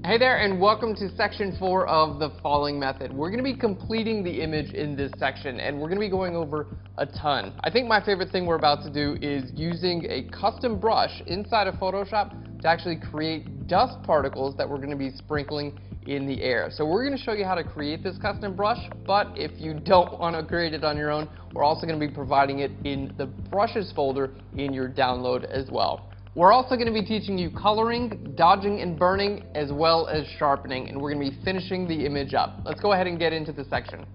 Hey there, and welcome to section 4 of the falling method. We're going to be completing the image in this section, and we're going to be going over a ton. I think my favorite thing we're about to do is using a custom brush inside of Photoshop to actually create dust particles that we're going to be sprinkling in the air. So we're going to show you how to create this custom brush, but if you don't want to create it on your own, we're also going to be providing it in the brushes folder in your download as well. We're also going to be teaching you coloring, dodging and burning, as well as sharpening, and we're going to be finishing the image up. Let's go ahead and get into the section.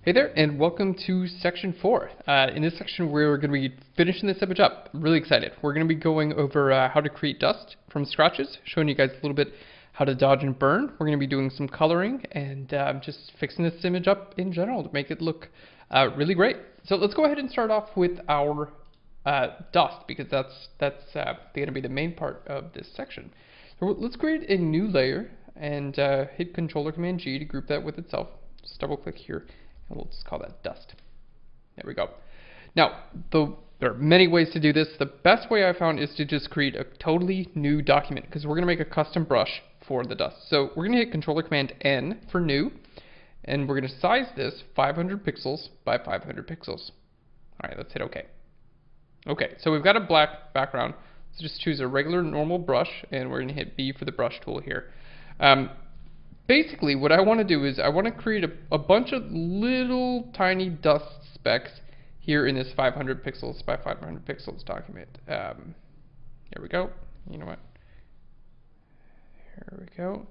Hey there, and welcome to section 4. In this section, we're going to be finishing this image up. I'm really excited. We're going to be going over how to create dust from scratches, showing you guys a little bit how to dodge and burn. We're going to be doing some coloring and just fixing this image up in general to make it look really great. So let's go ahead and start off with our dust, because that's going to be the main part of this section. So let's create a new layer and hit Control or Command G to group that with itself. Just double click here and we'll just call that dust. There we go. Now there are many ways to do this. The best way I found is to just create a totally new document, because we're going to make a custom brush for the dust. So we're going to hit Control or Command N for new, and we're going to size this 500 pixels by 500 pixels. All right, let's hit OK. Okay, so we've got a black background, so just choose a regular normal brush, and we're going to hit B for the brush tool here. Basically, what I want to do is I want to create a bunch of little tiny dust specks here in this 500 pixels by 500 pixels document. There we go. You know what? Here we go.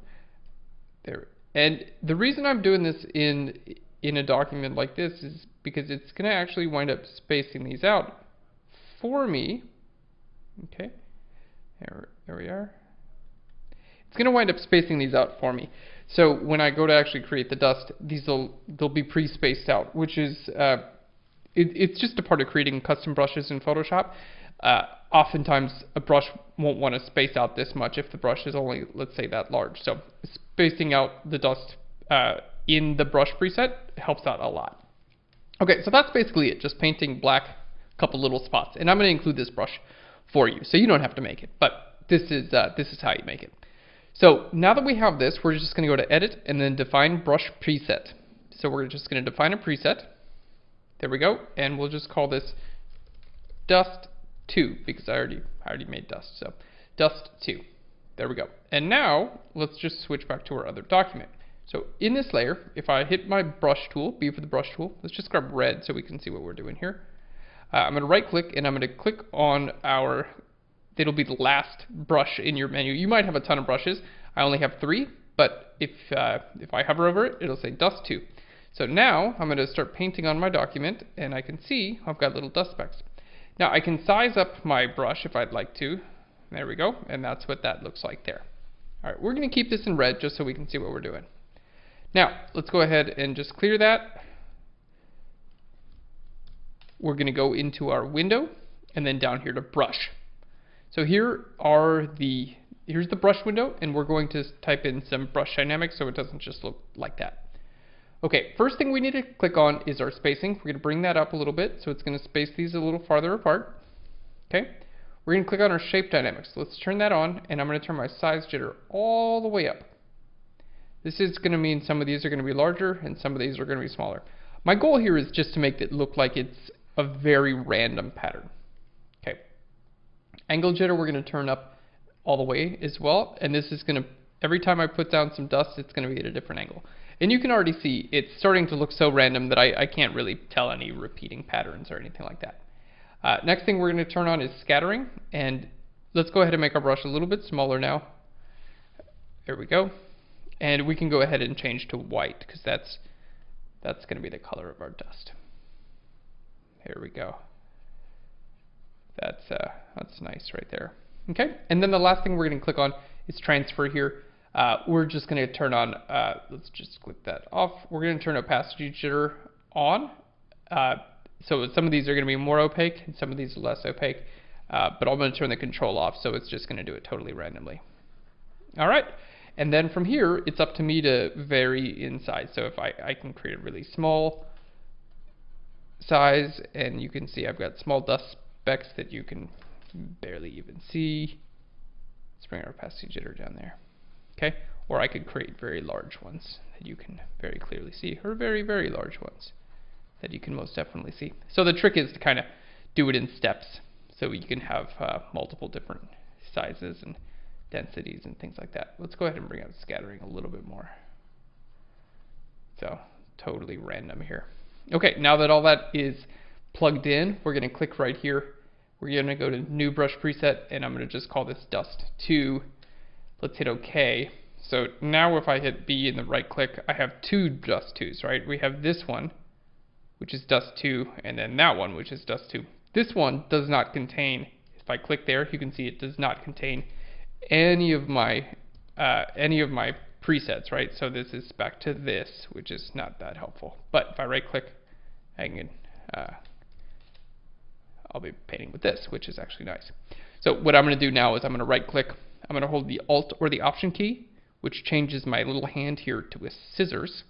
There. And the reason I'm doing this in a document like this is because it's going to actually wind up spacing these out for me. Okay, there we are. It's going to wind up spacing these out for me. So when I go to actually create the dust, they'll be pre-spaced out, which is it's just a part of creating custom brushes in Photoshop. Oftentimes a brush won't want to space out this much if the brush is only, let's say, that large. So spacing out the dust in the brush preset helps out a lot. Okay, so that's basically it. Just painting black, couple little spots, and I'm going to include this brush for you, so you don't have to make it, but this is how you make it. So now that we have this, we're just going to go to Edit and then Define Brush Preset. So we're just going to define a preset. There we go, and we'll just call this Dust 2, because I already made dust. So Dust 2. There we go. And now let's just switch back to our other document. So in this layer, if I hit my brush tool, B for the brush tool, let's just grab red so we can see what we're doing here. I'm going to right click and I'm going to click on it'll be the last brush in your menu. You might have a ton of brushes. I only have 3, but if I hover over it, it'll say Dust 2. So now I'm going to start painting on my document, and I can see I've got little dust specks. Now I can size up my brush if I'd like to. There we go, and that's what that looks like there. All right, we're going to keep this in red just so we can see what we're doing. Now let's go ahead and just clear that. We're going to go into our window and then down here to brush. So here's the brush window, and we're going to type in some brush dynamics so it doesn't just look like that. Okay, first thing we need to click on is our spacing. We're going to bring that up a little bit, so it's going to space these a little farther apart. Okay, we're going to click on our shape dynamics. Let's turn that on, and I'm going to turn my size jitter all the way up. This is going to mean some of these are going to be larger and some of these are going to be smaller. My goal here is just to make it look like it's a very random pattern. Okay, angle jitter we're going to turn up all the way as well, and this is going to, every time I put down some dust, it's going to be at a different angle. And you can already see it's starting to look so random that I can't really tell any repeating patterns or anything like that. Next thing we're going to turn on is scattering, and let's go ahead and make our brush a little bit smaller now. There we go, and we can go ahead and change to white, because that's going to be the color of our dust. There we go. That's nice right there. Okay, and then the last thing we're going to click on is transfer here. We're just going to turn on, let's just click that off. We're going to turn opacity jitter on. So some of these are going to be more opaque and some of these are less opaque. But I'm going to turn the control off, so it's just going to do it totally randomly. All right, and then from here, it's up to me to vary in size. So if I can create a really small size, and you can see I've got small dust specks that you can barely even see. Let's bring our opacity jitter down there. okay? Or I could create very large ones that you can very clearly see, or very, very large ones that you can most definitely see. So the trick is to kind of do it in steps, so you can have multiple different sizes and densities and things like that. Let's go ahead and bring out scattering a little bit more. So totally random here. Okay, now that all that is plugged in, we're going to click right here. We're going to go to new brush preset, and I'm going to just call this dust 2. Let's hit OK. So now if I hit B and the right click, I have two dust 2s, right? We have this one, which is dust 2, and then that one, which is dust 2. This one does not contain, if I click there, you can see it does not contain any of my presets, right? So this is back to this, which is not that helpful. But if I right click, I can I'll be painting with this, which is actually nice. So what I'm going to do now is I'm going to right click, I'm going to hold the Alt or the Option key, which changes my little hand here to a scissors,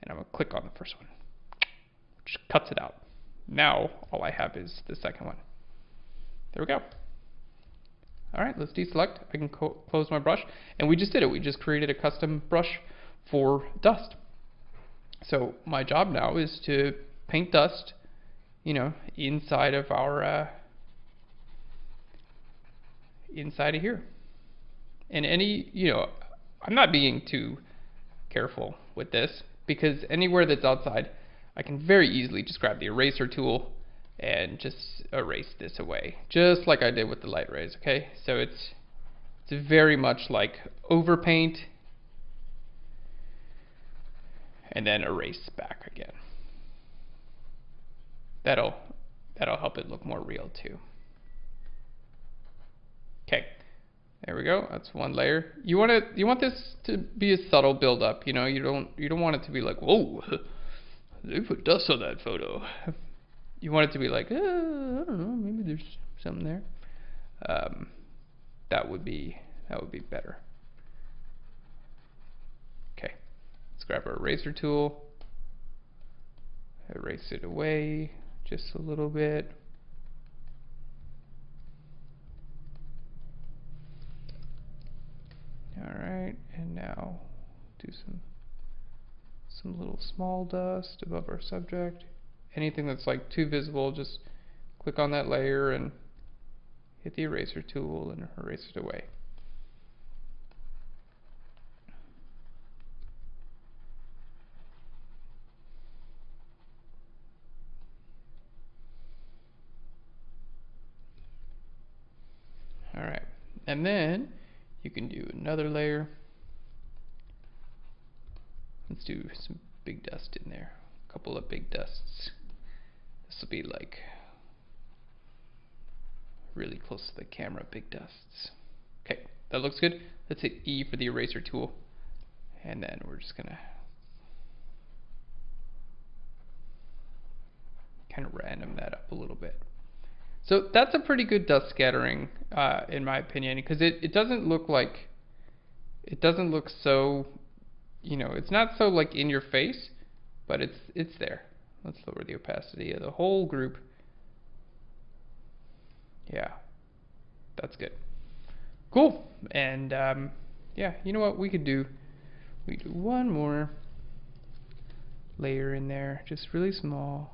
and I'm going to click on the first one, which cuts it out. Now all I have is the second one. There we go. Alright, let's deselect. I can close my brush, and we just did it. We just created a custom brush for dust. So my job now is to paint dust, you know, inside of our inside of here. And any, you know, I'm not being too careful with this, because anywhere that's outside, I can very easily just grab the eraser tool and just erase this away, just like I did with the light rays, okay? So it's very much like overpaint and then erase back again. That'll help it look more real too. Okay, there we go. That's one layer. You want this to be a subtle build up. You know, you don't want it to be like, whoa, they put dust on that photo. You want it to be like, I don't know, maybe there's something there. That would be better. Okay, let's grab our eraser tool, erase it away just a little bit. All right, and now do some little small dust above our subject. Anything that's like too visible, just click on that layer and hit the eraser tool and erase it away. Alright, and then you can do another layer. Let's do some big dust in there, a couple of big dusts. This will be like really close to the camera, big dusts. Okay, that looks good. Let's hit E for the eraser tool, and then we're just gonna kind of random that up a little bit. So that's a pretty good dust scattering, in my opinion, because it doesn't look like, it doesn't look so, you know, it's not so like in your face, but it's there. Let's lower the opacity of the whole group. Yeah, that's good. Cool. And yeah, you know what we could do? We do one more layer in there, just really small.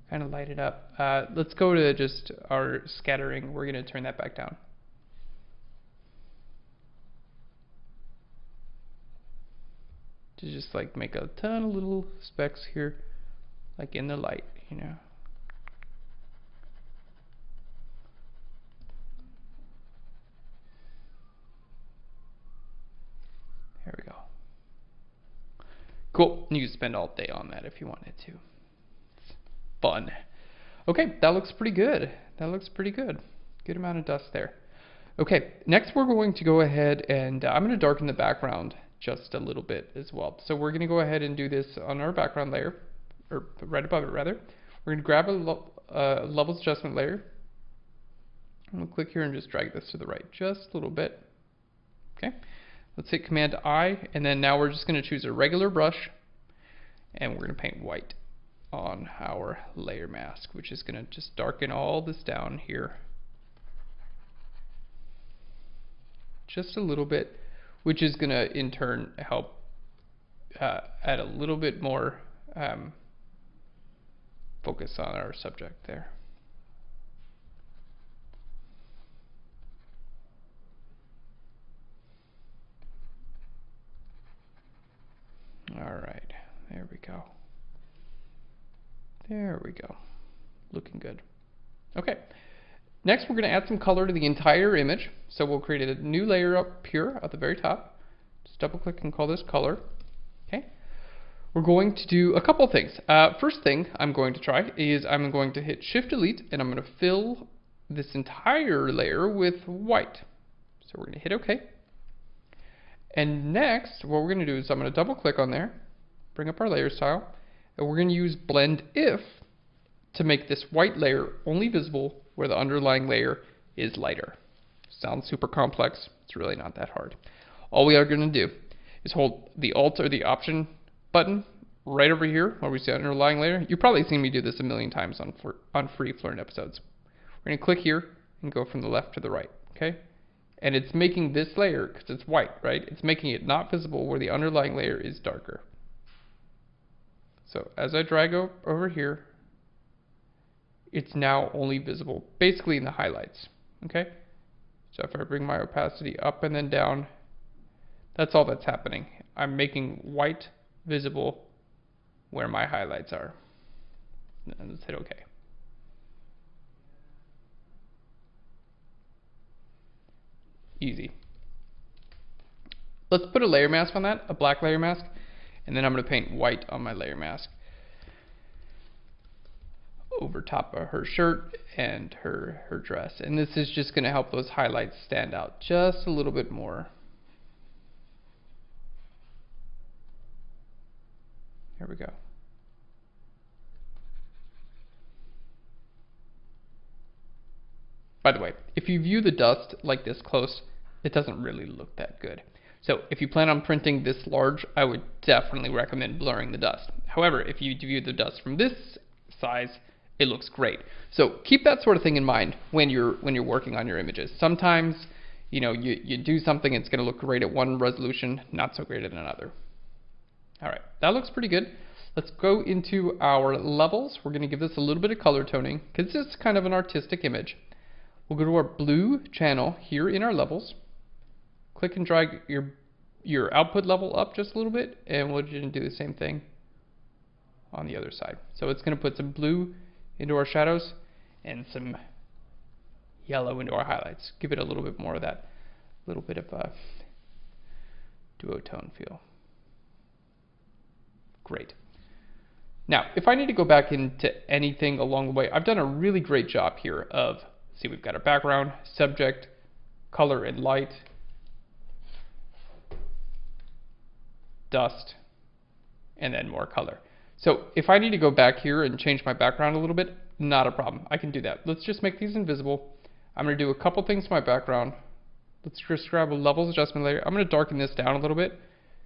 Kind of light it up. Let's go to just our scattering. We're going to turn that back down. To just like make a ton of little specks here, like in the light, you know. There we go. Cool. You can spend all day on that if you wanted to. It's fun. Okay, that looks pretty good. That looks pretty good. Good amount of dust there. Okay, next we're going to go ahead and I'm going to darken the background just a little bit as well. So we're going to go ahead and do this on our background layer, or right above it rather. We're going to grab a levels adjustment layer. I'm going to click here and just drag this to the right just a little bit. Okay, let's hit Command I, and then now we're just going to choose a regular brush, and we're going to paint white on our layer mask, which is going to just darken all this down here. just a little bit, which is going to in turn help add a little bit more focus on our subject there. All right, there we go. There we go. Looking good. Okay. Next, we're going to add some color to the entire image. So we'll create a new layer up here at the very top. Just double click and call this color. Okay. We're going to do a couple things. First thing I'm going to try is I'm going to hit Shift Delete and I'm going to fill this entire layer with white. So we're going to hit OK. And next, what we're going to do is I'm going to double click on there, bring up our layer style, and we're going to use Blend If to make this white layer only visible where the underlying layer is lighter. Sounds super complex. It's really not that hard. All we are going to do is hold the Alt or the Option button right over here where we see underlying layer. You've probably seen me do this a million times on free Phlearn episodes. We're going to click here and go from the left to the right. Okay? And it's making this layer, because it's white, right? It's making it not visible where the underlying layer is darker. So as I drag over here, it's now only visible basically in the highlights. Okay? So if I bring my opacity up and then down, that's all that's happening. I'm making white visible where my highlights are. And let's hit OK. Easy. Let's put a layer mask on that, a black layer mask, and then I'm going to paint white on my layer mask over top of her shirt and her dress. And this is just going to help those highlights stand out just a little bit more. Here we go. By the way, if you view the dust like this close, it doesn't really look that good. So if you plan on printing this large, I would definitely recommend blurring the dust. However, if you view the dust from this size, it looks great. So keep that sort of thing in mind when you're working on your images. Sometimes, you know, you do something, it's going to look great at one resolution, not so great at another. All right, that looks pretty good. Let's go into our levels. We're going to give this a little bit of color toning because this is kind of an artistic image. We'll go to our blue channel here in our levels. Click and drag your output level up just a little bit, and we'll just do the same thing on the other side. So it's going to put some blue into our shadows and some yellow into our highlights. Give it a little bit more of that little bit of a duotone feel. Great. Now, if I need to go back into anything along the way, I've done a really great job here of, see, we've got our background, subject, color and light, dust, and then more color. So if I need to go back here and change my background a little bit, not a problem. I can do that. Let's just make these invisible. I'm going to do a couple things to my background. Let's just grab a levels adjustment layer. I'm going to darken this down a little bit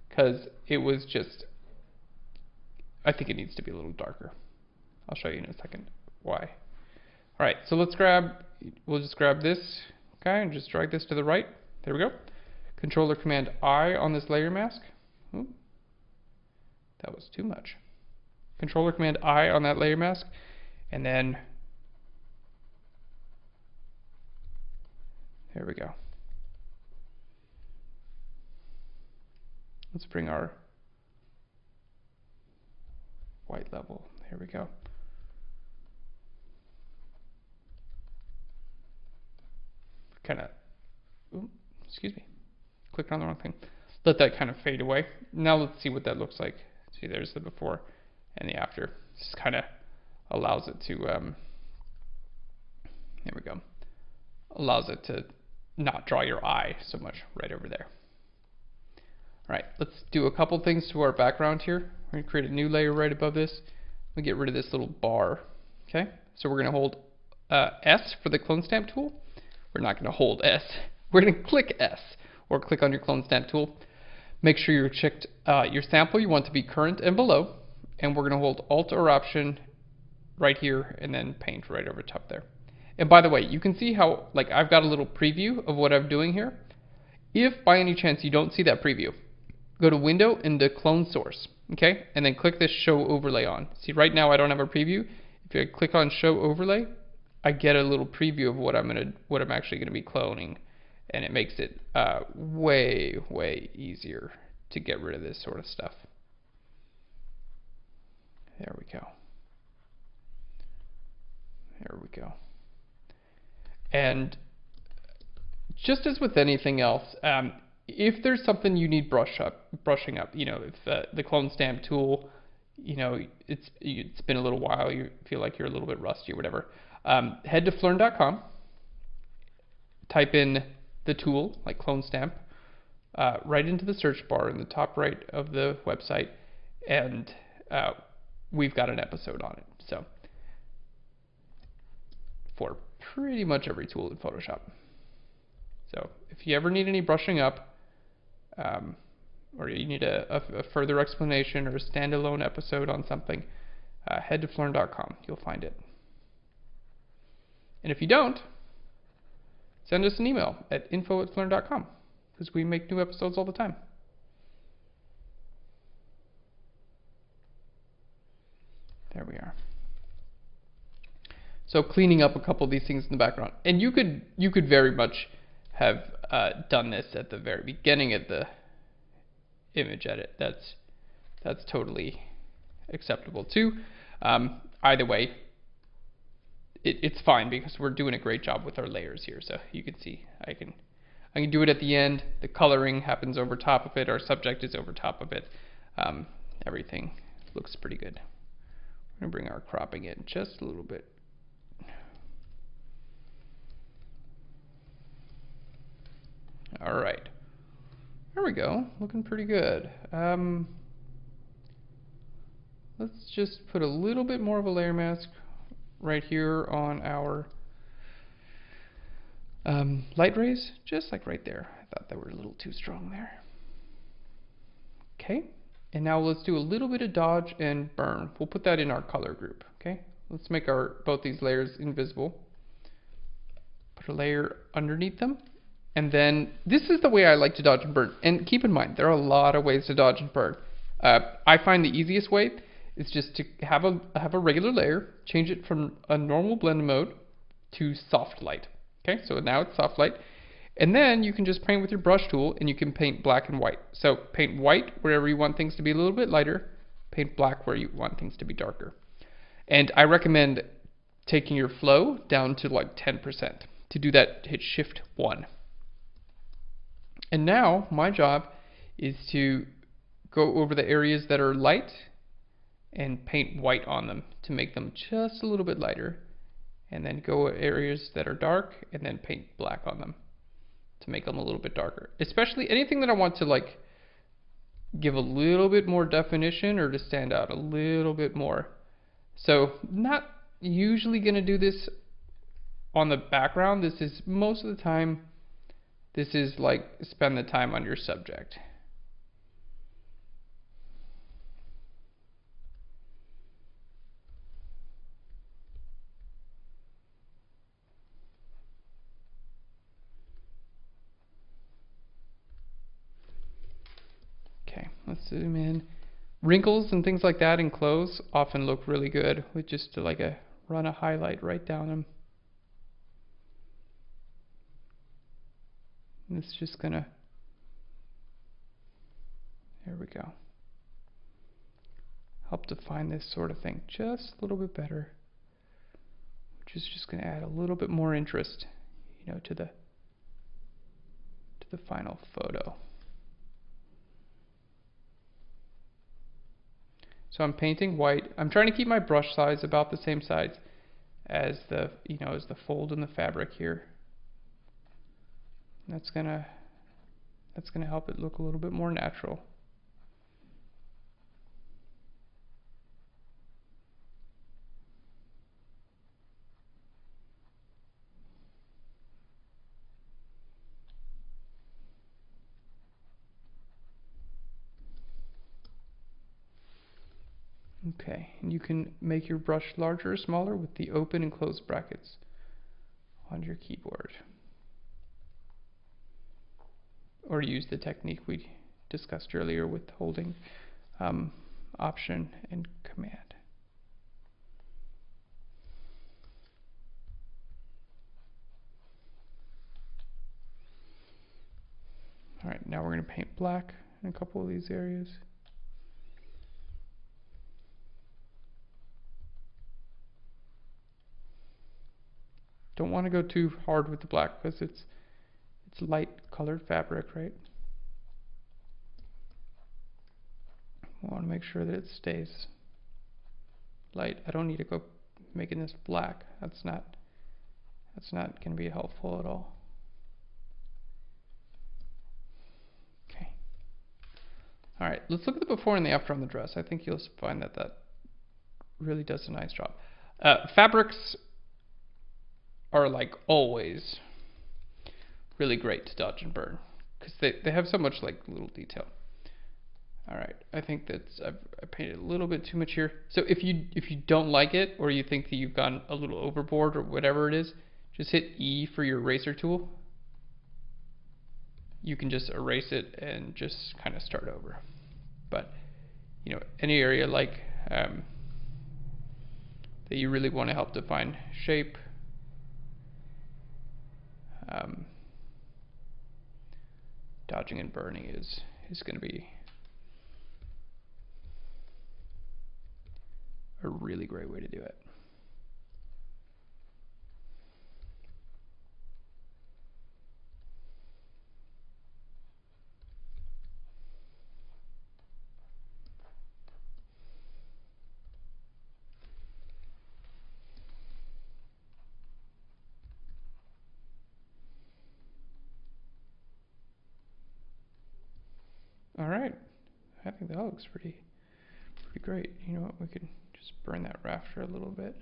because it was just, I think it needs to be a little darker. I'll show you in a second why. All right, so we'll just grab this guy and just drag this to the right. There we go. Controller Command I on this layer mask. Ooh, that was too much. Controller Command I on that layer mask, and then there we go. Let's bring our white level. Here we go. Kind of, excuse me, clicked on the wrong thing. Let that kind of fade away. Now let's see what that looks like. See, there's the before and the after. This kind of allows it to, there we go, allows it to not draw your eye so much right over there. All right, let's do a couple things to our background here. We're going to create a new layer right above this. We get rid of this little bar. Okay, so we're going to hold S for the clone stamp tool. We're not going to hold S. We're going to click S or click on your clone stamp tool. Make sure you're checked your sample you want to be current and below, and we're going to hold Alt or Option right here and then paint right over top there. And by the way, you can see how, like, I've got a little preview of what I'm doing here. If by any chance you don't see that preview, go to Window and to Clone Source, okay? And then click this Show Overlay on. See, right now I don't have a preview. If I click on Show Overlay, I get a little preview of what I'm actually gonna be cloning, and it makes it way easier to get rid of this sort of stuff. There we go. There we go. And just as with anything else, if there's something you need brushing up, you know, if the clone stamp tool, you know, it's been a little while, you feel like you're a little bit rusty or whatever, head to Phlearn.com, type in the tool, like clone stamp, right into the search bar in the top right of the website, and we've got an episode on it. So, for pretty much every tool in Photoshop. So if you ever need any brushing up, or you need a further explanation or a standalone episode on something, head to Phlearn.com. You'll find it. And if you don't, send us an email at info@phlearn.com, because we make new episodes all the time. There we are. So cleaning up a couple of these things in the background, and you could very much have done this at the very beginning of the image edit. That's totally acceptable too. Either way, it's fine, because we're doing a great job with our layers here. So you can see I can do it at the end. The coloring happens over top of it. Our subject is over top of it. Everything looks pretty good. We're gonna bring our cropping in just a little bit. All right, there we go, looking pretty good. Let's just put a little bit more of a layer mask right here on our light rays, just like right there. I thought they were a little too strong there. Okay, and now let's do a little bit of dodge and burn. We'll put that in our color group. Okay, let's make both these layers invisible. Put a layer underneath them. And then this is the way I like to dodge and burn. And keep in mind, there are a lot of ways to dodge and burn. I find the easiest way is just to have a regular layer, change it from a normal blend mode to soft light. Okay, so now it's soft light. And then you can just paint with your brush tool, and you can paint black and white. So paint white wherever you want things to be a little bit lighter, paint black where you want things to be darker. And I recommend taking your flow down to like 10%. To do that, hit Shift 1. And now my job is to go over the areas that are light and paint white on them to make them just a little bit lighter, and then go areas that are dark and then paint black on them to make them a little bit darker. Especially anything that I want to like give a little bit more definition or to stand out a little bit more. So not usually going to do this on the background. This is most of the time, this is like spend the time on your subject. Okay, let's zoom in. Wrinkles and things like that in clothes often look really good with just like run a highlight right down them. And it's just gonna, there we go, help define this sort of thing just a little bit better, which is just gonna add a little bit more interest, you know, to the final photo. So I'm painting white. I'm trying to keep my brush size about the same size as the fold in the fabric here. That's gonna help it look a little bit more natural. Okay, and you can make your brush larger or smaller with the open and close brackets on your keyboard. or use the technique we discussed earlier with holding Option and Command. Alright, now we're going to paint black in a couple of these areas. Don't want to go too hard with the black because it's light colored fabric, right? I want to make sure that it stays light. I don't need to go making this black. That's not going to be helpful at all. Okay. All right, let's look at the before and the after on the dress. I think you'll find that that really does a nice job. Fabrics are, like always, really great to dodge and burn because they have so much like little detail. All right, I think that's I painted a little bit too much here. So if you don't like it, or you think that you've gone a little overboard or whatever it is, just hit E for your eraser tool. You can just erase it and just kind of start over. But you know, any area like that you really want to help define shape, dodging and burning is going to be a really great way to do it. All right, I think that looks pretty great. You know what, we could just burn that rafter a little bit.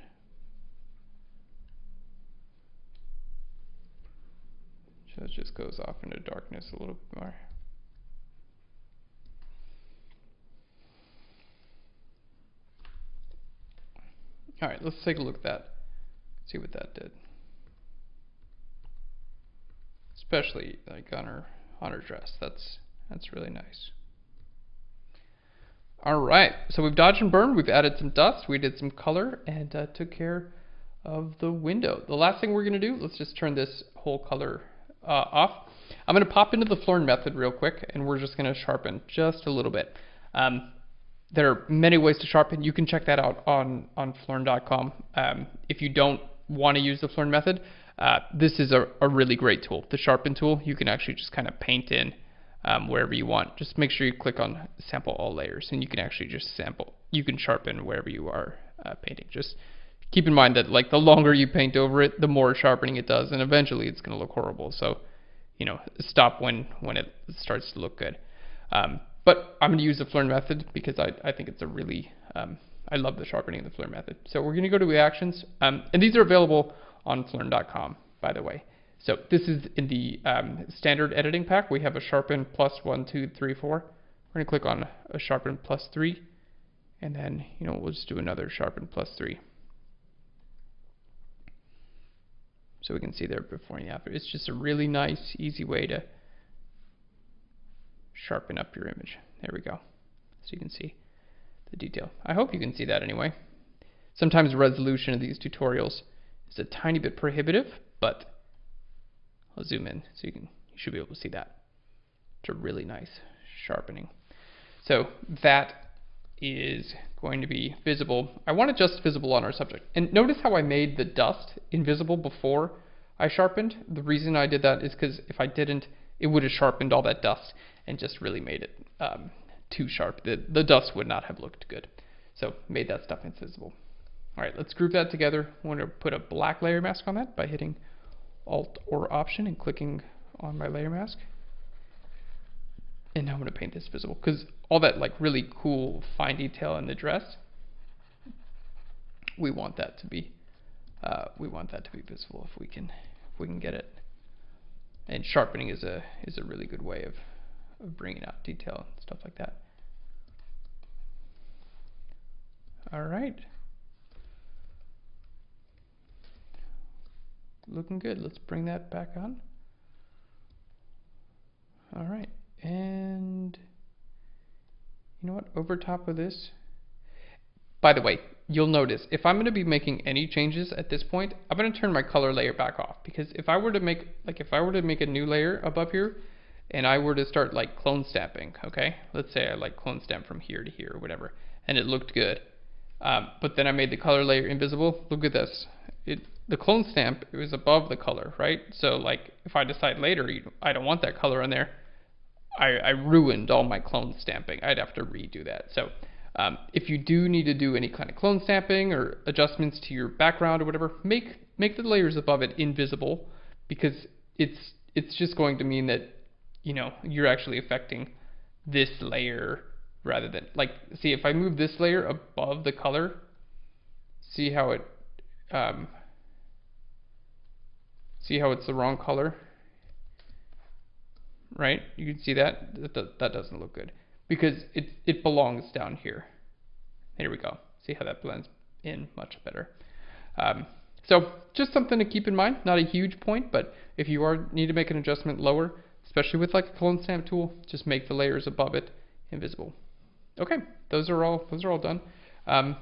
So it just goes off into darkness a little bit more. All right, let's take a look at that. See what that did. Especially like on her dress. That's really nice. All right, so we've dodged and burned. We've added some dust. We did some color and took care of the window. The last thing we're going to do, let's just turn this whole color off. I'm going to pop into the Phlearn method real quick, and we're just going to sharpen just a little bit. There are many ways to sharpen. You can check that out on Phlearn.com. If you don't want to use the Phlearn method, this is a really great tool. The sharpen tool, you can actually just kind of paint in wherever you want. Just make sure you click on sample all layers, and you can actually just sample. You can sharpen wherever you are painting. Just keep in mind that like the longer you paint over it, the more sharpening it does, and eventually it's going to look horrible. So, you know, stop when it starts to look good. But I'm going to use the Phlearn method because I think it's a really, I love the sharpening of the Phlearn method. So we're going to go to reactions, and these are available on Phlearn.com, by the way. So this is in the standard editing pack. We have a sharpen plus 1, 2, 3, 4. We're going to click on a sharpen plus 3, and then, you know, we'll just do another sharpen plus 3. So we can see there before and after. It's just a really nice, easy way to sharpen up your image. There we go. So you can see the detail. I hope you can see that anyway. Sometimes the resolution of these tutorials is a tiny bit prohibitive, but I'll zoom in so you should be able to see that. It's a really nice sharpening. So that is going to be visible. I want it just visible on our subject. And notice how I made the dust invisible before I sharpened. The reason I did that is because if I didn't, it would have sharpened all that dust and just really made it too sharp. The dust would not have looked good. So made that stuff invisible. All right, let's group that together. I'm going to put a black layer mask on that by hitting Alt or Option and clicking on my layer mask. And now I'm going to paint this visible because all that like really cool fine detail in the dress, we want that to be visible if we can get it. And sharpening is a really good way of bringing out detail and stuff like that. All right, looking good. Let's bring that back on. All right, and you know what, over top of this, by the way, you'll notice if I'm going to be making any changes at this point, I'm going to turn my color layer back off, because if I were to make a new layer above here and I were to start like clone stamping, okay, let's say I like clone stamp from here to here or whatever, and it looked good, but then I made the color layer invisible. Look at this, the clone stamp, it was above the color, right? So like if I decide later I don't want that color on there, I ruined all my clone stamping. I'd have to redo that. So if you do need to do any kind of clone stamping or adjustments to your background or whatever, make the layers above it invisible, because it's just going to mean that, you know, you're actually affecting this layer rather than, like, see, if I move this layer above the color, see how it see how it's the wrong color, right? You can see that that doesn't look good, because it belongs down here. Here we go. See how that blends in much better. So just something to keep in mind. Not a huge point, but if you need to make an adjustment lower, especially with like a clone stamp tool, just make the layers above it invisible. Okay, those are all done.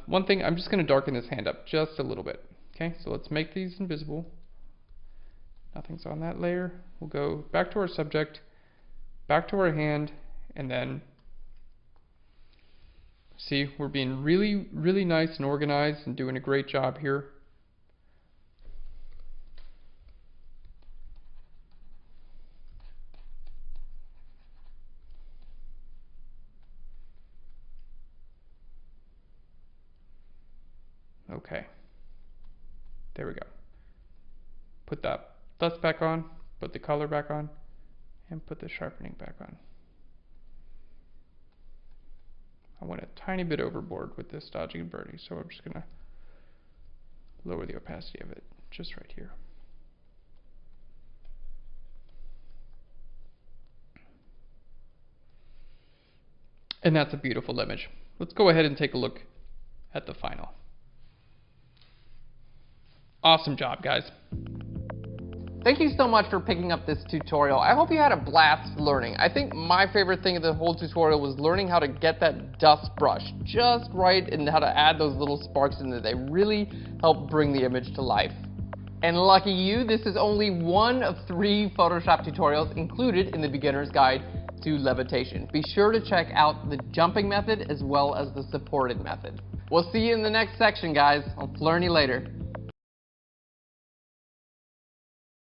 One thing, I'm just going to darken this hand up just a little bit. Okay, so let's make these invisible. Nothing's on that layer. We'll go back to our subject, back to our hand, and then see, we're being really, really nice and organized and doing a great job here. Okay, there we go. Put that dust back on, put the color back on, and put the sharpening back on. I went a tiny bit overboard with this dodging and burning, so I'm just going to lower the opacity of it just right here. And that's a beautiful image. Let's go ahead and take a look at the final. Awesome job, guys. Thank you so much for picking up this tutorial. I hope you had a blast learning. I think my favorite thing of the whole tutorial was learning how to get that dust brush just right and how to add those little sparks in there. They really help bring the image to life. And lucky you, this is only one of 3 Photoshop tutorials included in the beginner's guide to Levitation. Be sure to check out the jumping method as well as the supported method. We'll see you in the next section, guys. I'll Phlearn you later.